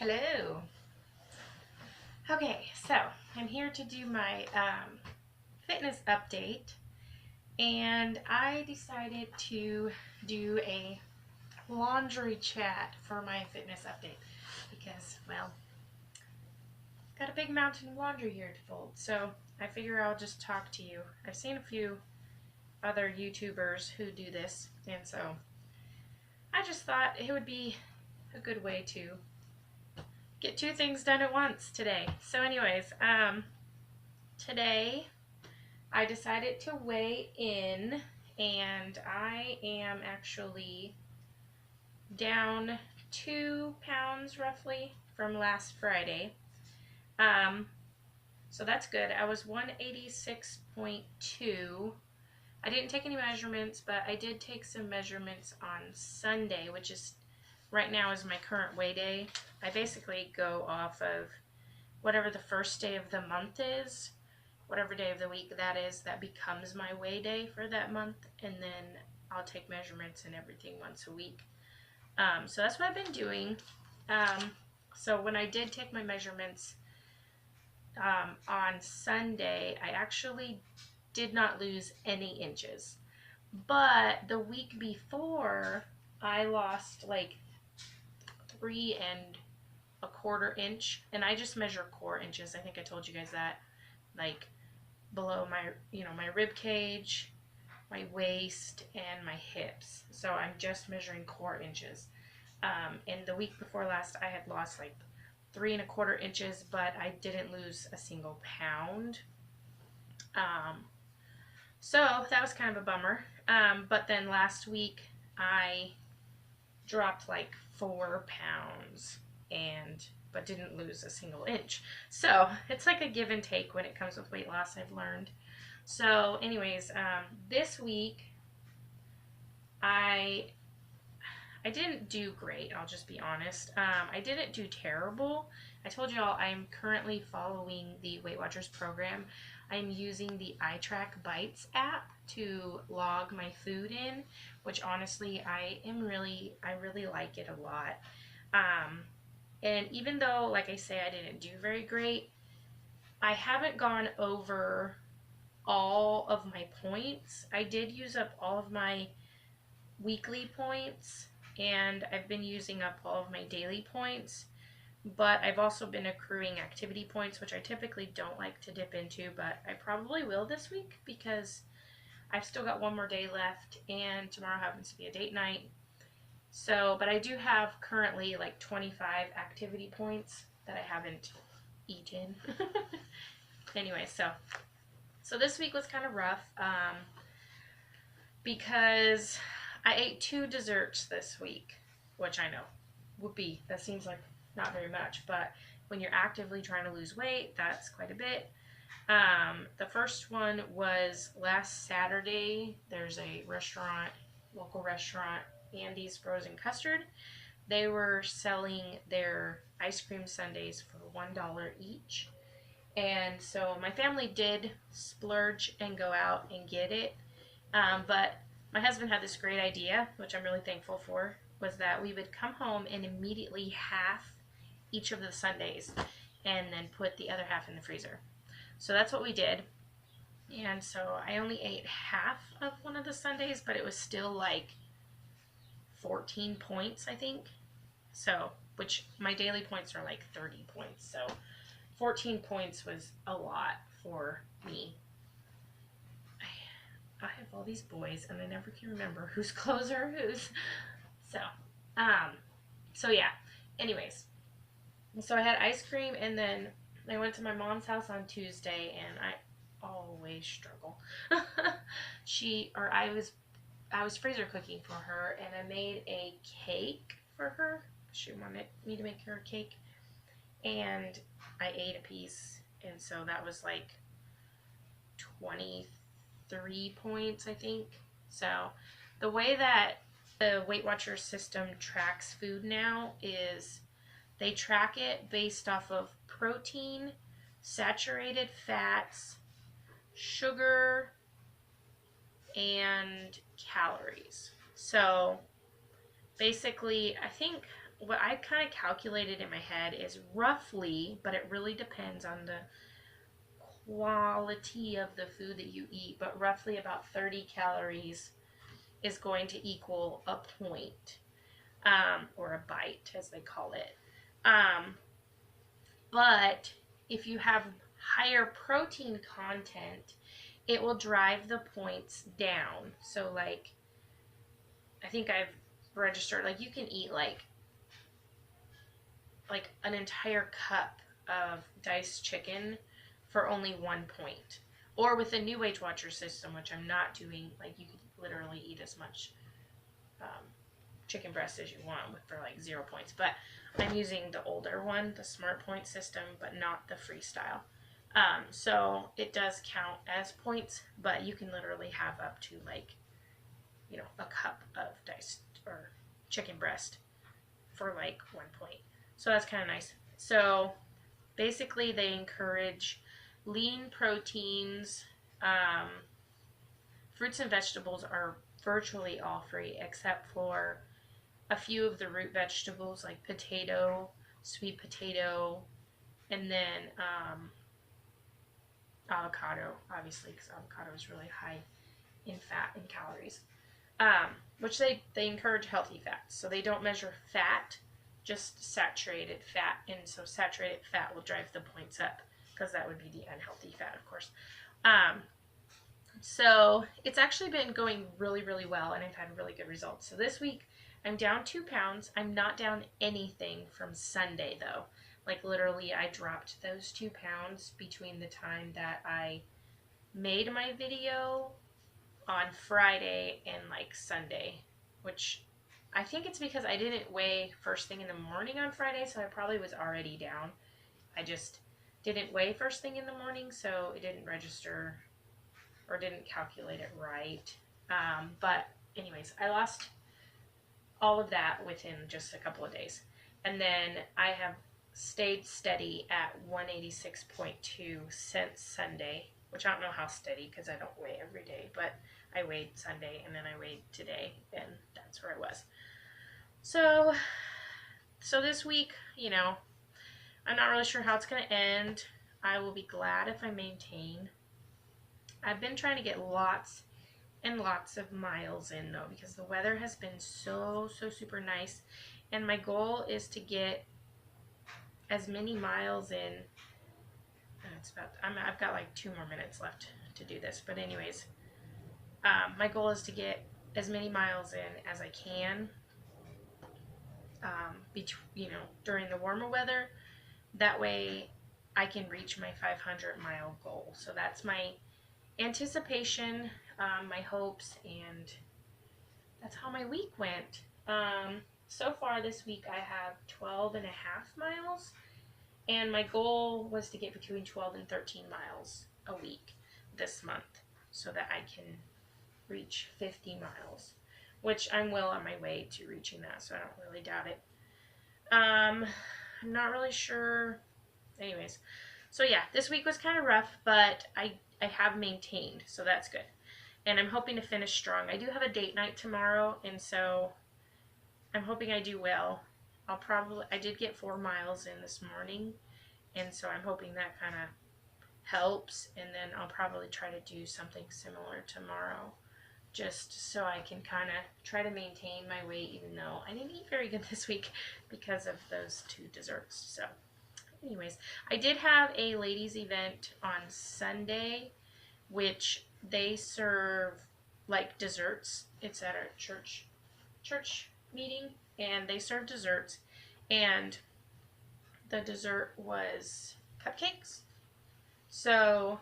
Hello. Okay, so I'm here to do my fitness update, and I decided to do a laundry chat for my fitness update because, well, got a big mountain of laundry here to fold. So I figure I'll just talk to you. I've seen a few other YouTubers who do this, and so I just thought it would be a good way to get two things done at once today. So anyways, today I decided to weigh in, and I am actually down 2 pounds roughly from last Friday. So that's good. I was 186.2. I didn't take any measurements, but I did take some measurements on Sunday, which is right now is my current weigh day. I basically go off of whatever the first day of the month is, whatever day of the week that is, that becomes my weigh day for that month, and then I'll take measurements and everything once a week. So that's what I've been doing. So when I did take my measurements on Sunday, I actually did not lose any inches. But the week before, I lost like 3¼ inch, and I just measure core inches. I think I told you guys that, like below my, my rib cage, my waist, and my hips. So I'm just measuring core inches. And the week before last, I had lost like 3¼ inches, but I didn't lose a single pound. So that was kind of a bummer. But then last week, I dropped like 4 pounds but didn't lose a single inch. So it's like a give and take when it comes with weight loss, I've learned. So anyways, this week I didn't do great, I'll just be honest. I didn't do terrible. I told y'all I'm currently following the Weight Watchers program. I'm using the itrackbites app to log my food in, which honestly I really like it a lot. And even though, like I say, I didn't do very great, I haven't gone over all of my points. I did use up all of my weekly points, and I've been using up all of my daily points, but I've also been accruing activity points, which I typically don't like to dip into, but I probably will this week because I've still got one more day left, and tomorrow happens to be a date night. So, but I do have currently like 25 activity points that I haven't eaten. Anyway, so this week was kind of rough because I ate 2 desserts this week, which I know, whoopee, that seems like not very much, but when you're actively trying to lose weight, that's quite a bit. The first one was last Saturday. There's a restaurant, local restaurant, Andy's Frozen Custard. They were selling their ice cream sundaes for $1 each. And so my family did splurge and go out and get it. But my husband had this great idea, which I'm really thankful for, was that we would come home and immediately half each of the sundaes and then put the other half in the freezer. So that's what we did. And so I only ate half of one of the sundaes, but it was still like 14 points, I think. So, which my daily points are like 30 points. So 14 points was a lot for me. I have all these boys, and I never can remember whose clothes are whose. So yeah. Anyways, so I had ice cream, and then I went to my mom's house on Tuesday, and I always struggle. I was freezer cooking for her, and I made a cake for her. She wanted me to make her a cake, and I ate a piece, and so that was like 23 points, I think. So the way that the Weight Watchers system tracks food now is they track it based off of protein, saturated fats, sugar, and calories. So basically, I think what I kind of calculated in my head is roughly, but it really depends on the quality of the food that you eat, but roughly about 30 calories is going to equal a point, or a bite, as they call it. Um, but if you have higher protein content, it will drive the points down. So, like, I think I've registered, like, you can eat like an entire cup of diced chicken for only 1 point. Or with the new Weight Watcher system, which I'm not doing, like, you could literally eat as much um, chicken breast as you want for like 0 points. But I'm using the older one, the Smart Point system, but not the freestyle. So it does count as points, but you can literally have up to, like, a cup of diced or chicken breast for like 1 point. So that's kind of nice. So basically, they encourage lean proteins. Um, Fruits and vegetables are virtually all free except for a few of the root vegetables like potato, sweet potato, and then avocado, obviously, because avocado is really high in fat and calories. Which they encourage healthy fats. So they don't measure fat, just saturated fat. And so saturated fat will drive the points up because that would be the unhealthy fat, of course. So it's actually been going really, really well, and I've had really good results. So this week, I'm down 2 pounds. I'm not down anything from Sunday, though. Like, literally, I dropped those 2 pounds between the time that I made my video on Friday and, like, Sunday, which I think it's because I didn't weigh first thing in the morning on Friday, so I probably was already down. I just didn't weigh first thing in the morning, so it didn't register or didn't calculate it right. But anyways, I lost all of that within just a couple of days. And then I have stayed steady at 186.2 since Sunday, which I don't know how steady because I don't weigh every day, but I weighed Sunday and then I weighed today, and that's where I was. So this week, I'm not really sure how it's going to end. I will be glad if I maintain. I've been trying to get lots and lots of miles in, though, because the weather has been so super nice, and my goal is to get as many miles in. I've got like 2 more minutes left to do this, but anyways, my goal is to get as many miles in as I can, during the warmer weather. That way I can reach my 500-mile goal. So that's my anticipation, my hopes, and that's how my week went. So far this week I have 12 and a half miles, and my goal was to get between 12 and 13 miles a week this month so that I can reach 50 miles, which I'm well on my way to reaching that, so I don't really doubt it. I'm not really sure. Anyways, so yeah, this week was kind of rough, but I have maintained, so that's good. And I'm hoping to finish strong. I do have a date night tomorrow, and so I'm hoping I do well. I did get 4 miles in this morning, and so I'm hoping that kind of helps, and then I'll probably try to do something similar tomorrow, just so I can kind of try to maintain my weight, even though I didn't eat very good this week because of those 2 desserts. So anyways, I did have a ladies event on Sunday, which they serve like desserts. It's at a church meeting, and they serve desserts, and the dessert was cupcakes. So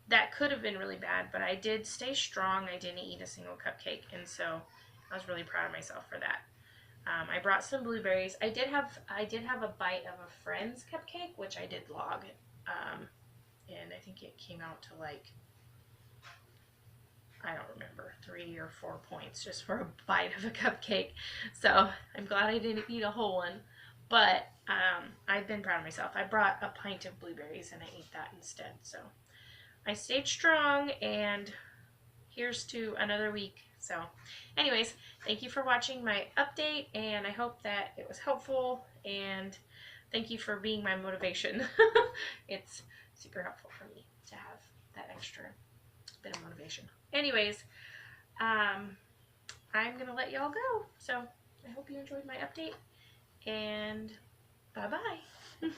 that could have been really bad, but I did stay strong. I didn't eat a single cupcake, and so I was really proud of myself for that. I brought some blueberries. I did have a bite of a friend's cupcake, which I did log, and I think it came out to like, I don't remember, 3 or 4 points just for a bite of a cupcake. So I'm glad I didn't eat a whole one, but I've been proud of myself. I brought a pint of blueberries and I ate that instead. So I stayed strong, and here's to another week So anyways, thank you for watching my update, and I hope that it was helpful, and thank you for being my motivation. It's super helpful for me to have that extra bit of motivation. Anyways, I'm going to let y'all go. So I hope you enjoyed my update, and bye-bye.